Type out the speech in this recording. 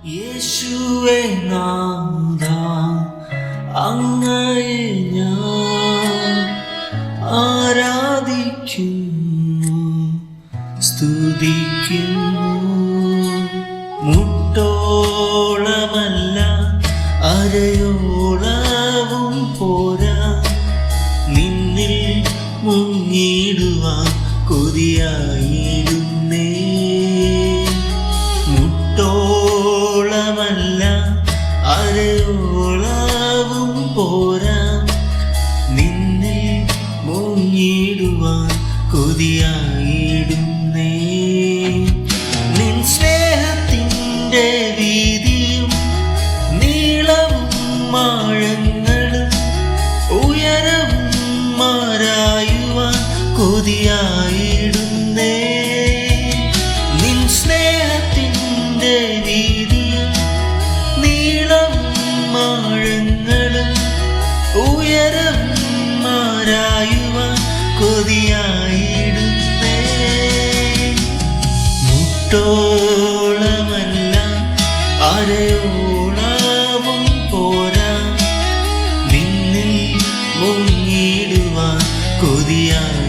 യേശുവേ നാഥ, അങ്ങയെ ഞാൻ ആരാധിക്കുന്നു, സ്തുതിക്കുന്നു. മുട്ടോളമല്ല അരയോളവും പോരാ, നിന്നിൽ മുങ്ങിടുവാൻ കൊതിയായിടുന്നേ. മുട്ടോളമല്ല അരയോളവും പോരാ, നിന്നിൽ മുങ്ങിടുവാൻ കൊതിയായിടുന്നേ. നിൻ സ്നേഹത്തിൻ്റെ വീതിയും നീളവും ആഴങ്ങളും ഉയരവും മാറായുവാൻ കൊതിയായിടുന്നേ. നിൻ സ്നേഹത്തിൻ്റെ വീതിയും നീളവും ആഴങ്ങളും ഉയരവും മാറായുവാൻ കൊതിയായിടുന്നേ. മുട്ടോളമല്ല അരയോളവും പോരാ, നിന്നിൽ മുങ്ങിടുവാൻ കൊതിയായി